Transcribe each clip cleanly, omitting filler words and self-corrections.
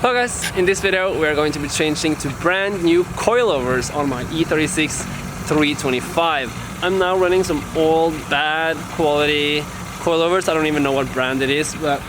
Hello guys, in this video we are going to be changing to brand new coilovers on my E36 325. I'm now running some old, bad quality coilovers. I don't even know what brand it is, but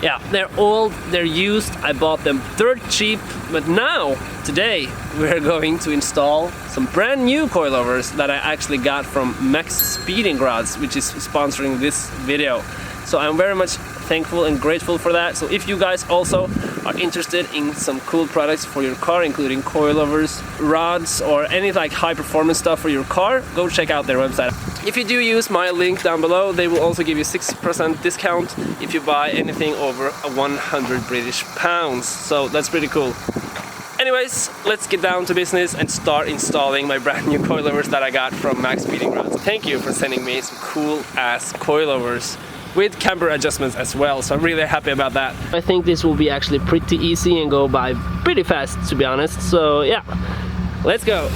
yeah, they're old, they're used. I bought them dirt cheap, but now, today, we're going to install some brand new coilovers that I actually got from Max Speeding Rods, which is sponsoring this video. So I'm very much thankful and grateful for that. So if you guys also are interested in some cool products for your car, including coilovers, rods, or any like high performance stuff for your car, go check out their website. If you do use my link down below, they will also give you 6% discount if you buy anything over 100 British pounds. So that's pretty cool. Anyways, let's get down to business and start installing my brand new coilovers that I got from Max Speeding Rods. Thank you for sending me some cool ass coilovers with camber adjustments as well, so I'm really happy about that. I think this will be actually pretty easy and go by pretty fast, to be honest. So yeah, let's go.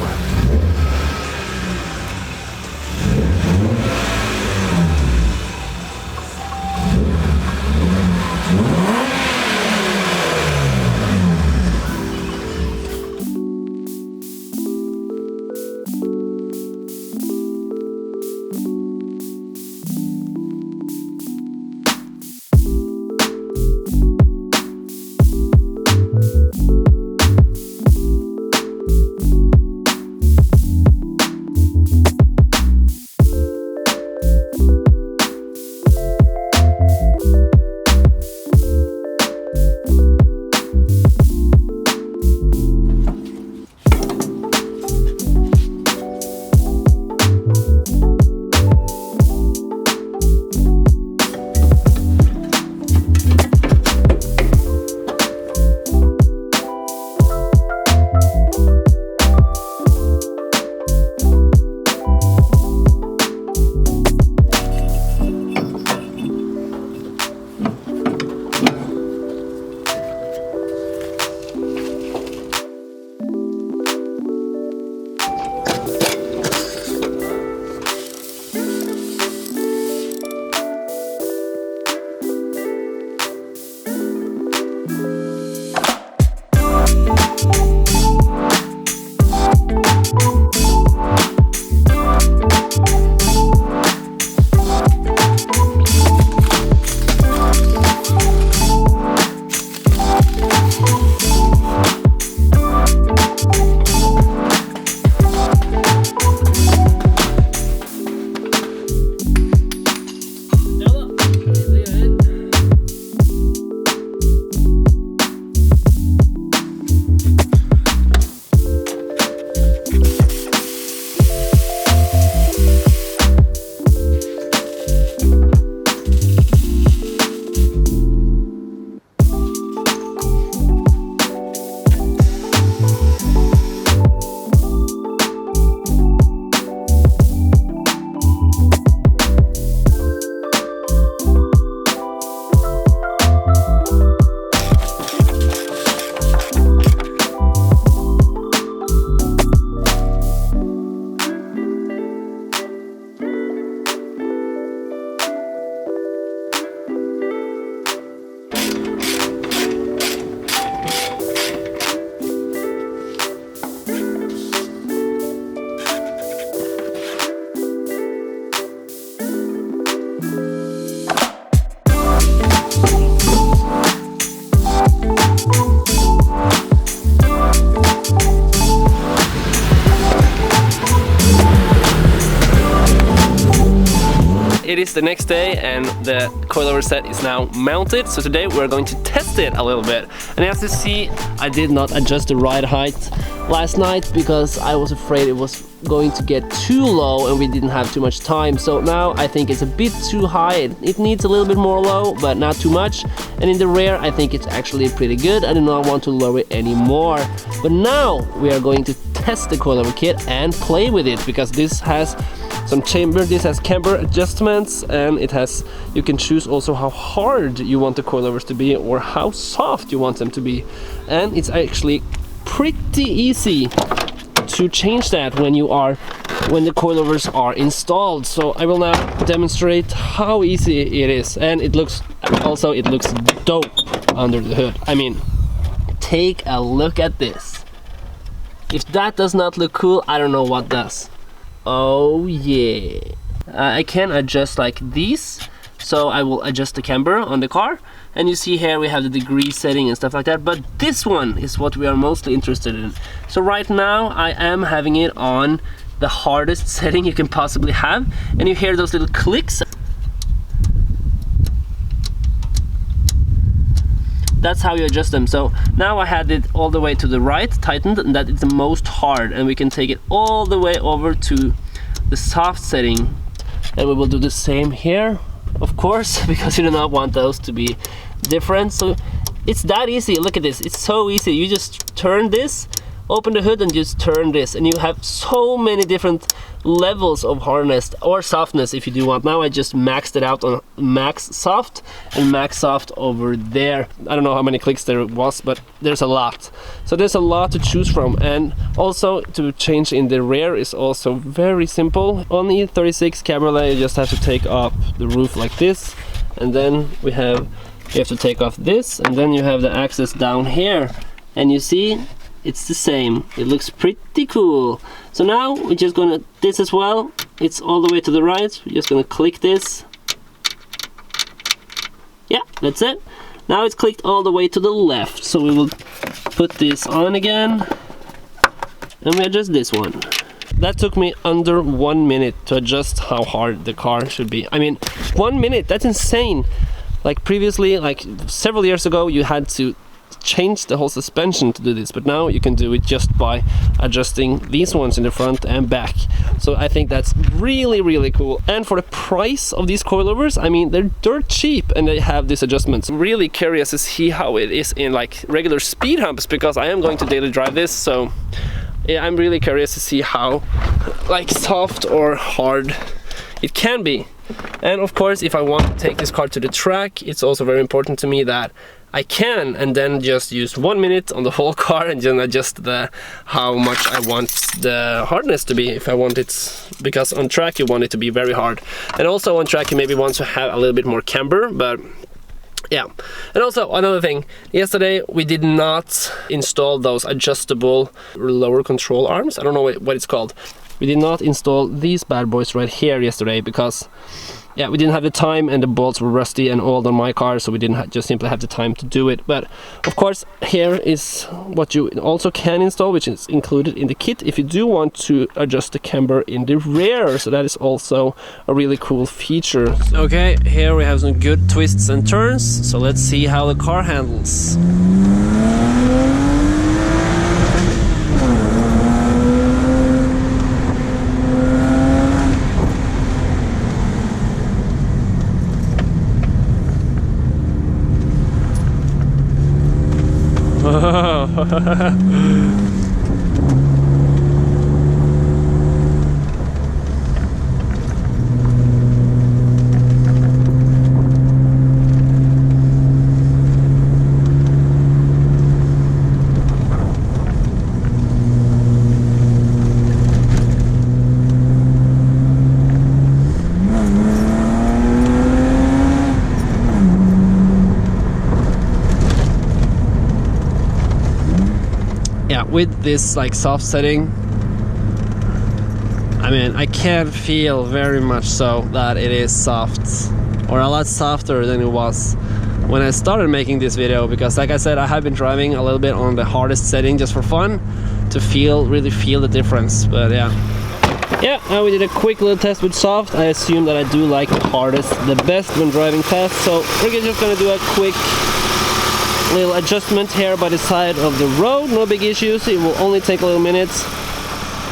It is the next day and the coilover set is now mounted, so today we're going to test it a little bit. And as you see, I did not adjust the ride height last night because I was afraid it was going to get too low and we didn't have too much time. So now I think it's a bit too high. It needs a little bit more low, but not too much. And in the rear, I think it's actually pretty good. I do not want to lower it anymore. But now we are going to test the coilover kit and play with it, because this has some chamber, this has camber adjustments, and it has, you can choose also how hard you want the coilovers to be or how soft you want them to be. And it's actually pretty easy to change that when the coilovers are installed. So I will now demonstrate how easy it is, and it looks dope under the hood. I mean, take a look at this. If that does not look cool, I don't know what does. Oh yeah. I can adjust like these. So I will adjust the camber on the car, and you see here we have the degree setting and stuff like that, but this one is what we are mostly interested in. So right now I am having it on the hardest setting you can possibly have, and you hear those little clicks. That's how you adjust them. So now I had it all the way to the right, tightened, and that is the most hard, and we can take it all the way over to the soft setting, and we will do the same here, of course, because you do not want those to be different. So it's that easy. Look at this, it's so easy. You just turn this, open the hood, and just turn this, and you have so many different levels of hardness or softness if you do want. Now I just maxed it out on max soft and max soft over there. I don't know how many clicks there was, but there's a lot. So there's a lot to choose from, and also to change in the rear is also very simple. On the E36 Cabriolet, you just have to take off the roof like this, and then you have to take off this, and then you have the access down here, and you see it's the same. It looks pretty cool. So now we're just gonna, this as well, it's all the way to the right. We're just gonna click this. Yeah, that's it. Now it's clicked all the way to the left. So we will put this on again, and we adjust this one. That took me under 1 minute to adjust how hard the car should be. I mean, 1 minute, that's insane. Like previously, like several years ago, you had to change the whole suspension to do this, but now you can do it just by adjusting these ones in the front and back. So I think that's really cool, and for the price of these coilovers, I mean, they're dirt cheap, and they have these adjustments. I'm really curious to see how it is in like regular speed humps, because I am going to daily drive this. So yeah, I'm really curious to see how like soft or hard it can be. And of course, if I want to take this car to the track, it's also very important to me that I can, and then just use 1 minute on the whole car and then adjust how much I want the hardness to be, if I want it, because on track you want it to be very hard, and also on track you maybe want to have a little bit more camber. But yeah, and also another thing, yesterday we did not install those adjustable lower control arms. I don't know what it's called. We did not install these bad boys right here yesterday because yeah, we didn't have the time, and the bolts were rusty and old on my car, so we didn't just simply have the time to do it. But of course, here is what you also can install, which is included in the kit if you do want to adjust the camber in the rear. So that is also a really cool feature. Okay, here we have some good twists and turns, so let's see how the car handles. Yeah, with this like soft setting, I mean, I can feel very much so that it is soft, or a lot softer than it was when I started making this video, because like I said, I have been driving a little bit on the hardest setting just for fun to really feel the difference. But yeah, now we did a quick little test with soft. I assume that I do like the hardest the best when driving fast, so we're just gonna do a quick little adjustment here by the side of the road. No big issues, it will only take a little minute.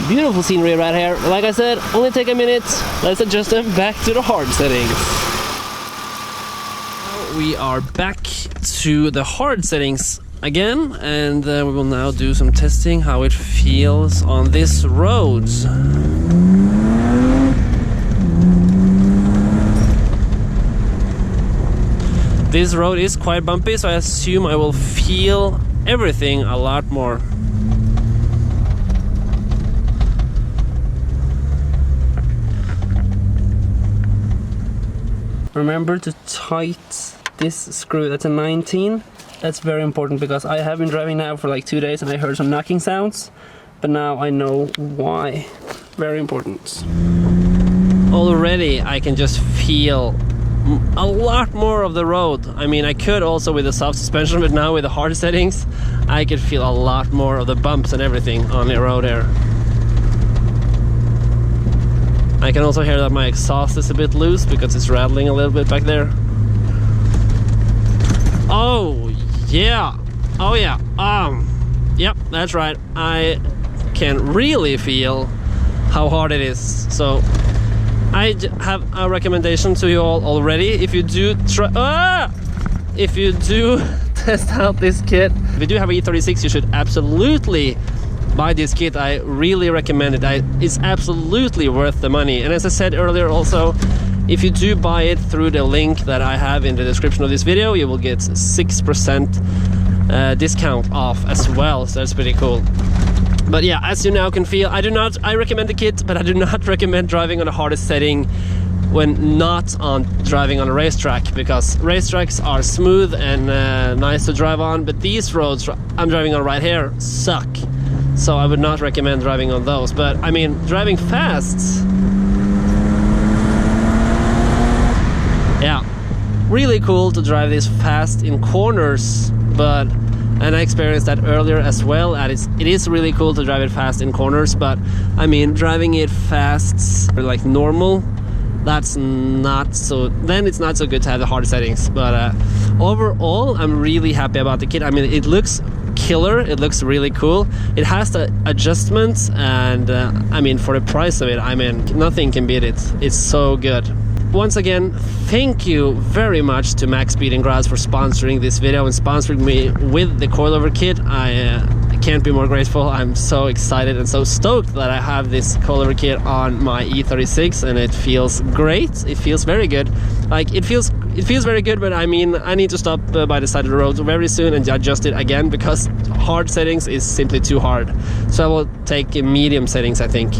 Beautiful scenery right here. Like I said, only take a minute. Let's adjust them back to the hard settings. We are back to the hard settings again, and we will now do some testing how it feels on this road. This road is quite bumpy, so I assume I will feel everything a lot more. Remember to tighten this screw, that's a 19. That's very important because I have been driving now for like 2 days and I heard some knocking sounds, but now I know why. Very important. Already I can just feel a lot more of the road. I mean, I could also with the soft suspension, but now with the hard settings, I could feel a lot more of the bumps and everything on the road here. I can also hear that my exhaust is a bit loose because it's rattling a little bit back there. Oh yeah, oh yeah, yep, that's right. I can really feel how hard it is. So I have a recommendation to you all already. If you do test out this kit, if you do have an E36, you should absolutely buy this kit. I really recommend it. It's absolutely worth the money. And as I said earlier also, if you do buy it through the link that I have in the description of this video, you will get 6% discount off as well. So that's pretty cool. But yeah, as you now can feel, I recommend the kit, but I do not recommend driving on the hardest setting when not driving on a racetrack, because racetracks are smooth and nice to drive on, but these roads I'm driving on right here suck. So I would not recommend driving on those. But I mean, driving fast, yeah, really cool to drive this fast in corners. And I experienced that earlier as well, and it is really cool to drive it fast in corners. But I mean, driving it fast like normal, that's not so, then it's not so good to have the hard settings. But overall, I'm really happy about the kit. I mean, it looks killer, it looks really cool. It has the adjustments, and I mean, for the price of it, I mean, nothing can beat it. It's so good. Once again, thank you very much to Max Speed and Graz for sponsoring this video and sponsoring me with the coilover kit. I can't be more grateful. I'm so excited and so stoked that I have this coilover kit on my E36, and it feels great. It feels very good. Like, it feels very good, but I mean, I need to stop by the side of the road very soon and adjust it again, because hard settings is simply too hard. So I will take medium settings, I think.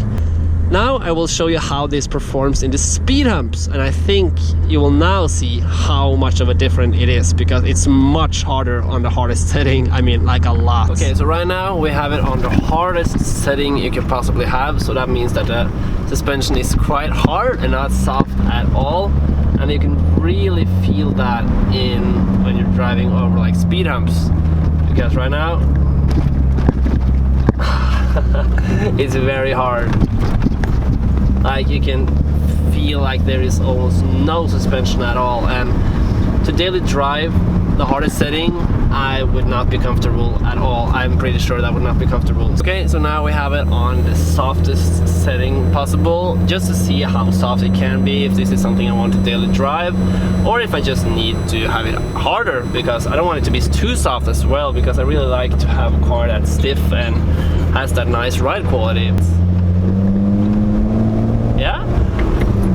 Now I will show you how this performs in the speed humps, and I think you will now see how much of a difference it is, because it's much harder on the hardest setting. I mean, like a lot. Okay, so right now we have it on the hardest setting you can possibly have, so that means that the suspension is quite hard and not soft at all, and you can really feel that when you're driving over like speed humps, because right now it's very hard. Like, you can feel like there is almost no suspension at all, and to daily drive the hardest setting, I would not be comfortable at all. I'm pretty sure that would not be comfortable. Okay, so now we have it on the softest setting possible, just to see how soft it can be, if this is something I want to daily drive, or if I just need to have it harder, because I don't want it to be too soft as well, because I really like to have a car that's stiff and has that nice ride quality. Yeah,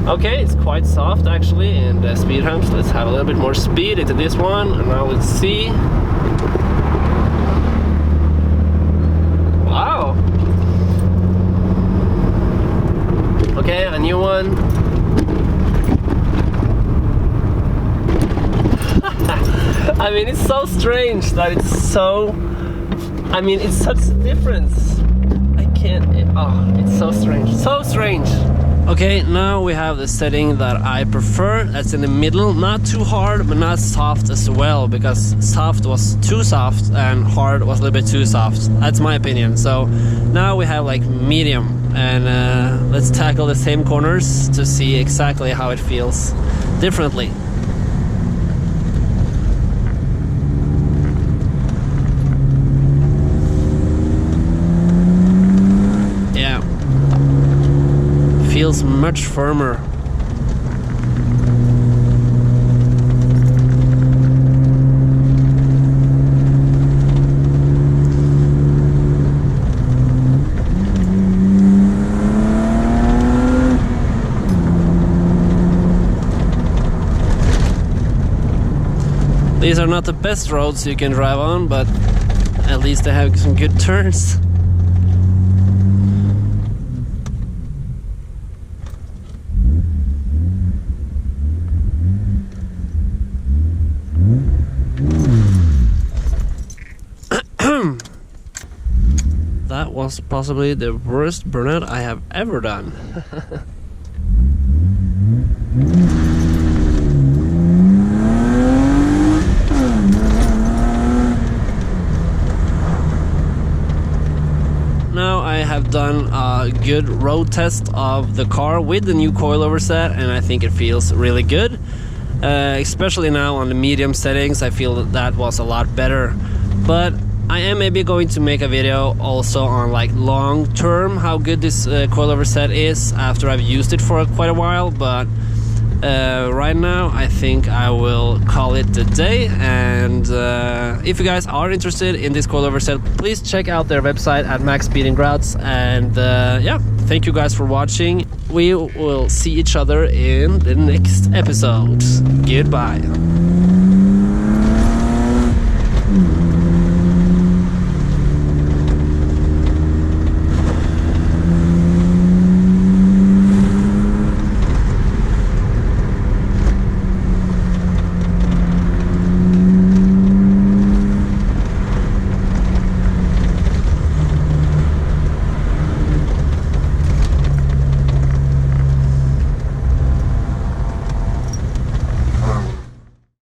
okay, it's quite soft actually in the speed humps. Let's have a little bit more speed into this one, and now let's see. Wow. Okay, a new one. I mean, it's so strange that it's so, I mean, it's such a difference. I can't, it's so strange, so strange. Okay, now we have the setting that I prefer. That's in the middle, not too hard, but not soft as well, because soft was too soft and hard was a little bit too soft. That's my opinion. So now we have like medium, and let's tackle the same corners to see exactly how it feels differently. Feels much firmer. These are not the best roads you can drive on, but at least they have some good turns. That was possibly the worst burnout I have ever done. Now I have done a good road test of the car with the new coilover set, and I think it feels really good. Especially now on the medium settings, I feel that was a lot better. But I am maybe going to make a video also on like long term how good this coilover set is after I've used it for quite a while. But right now I think I will call it the day. And if you guys are interested in this coilover set, please check out their website at Max Speeding Grouts. And yeah, thank you guys for watching. We will see each other in the next episode. Goodbye.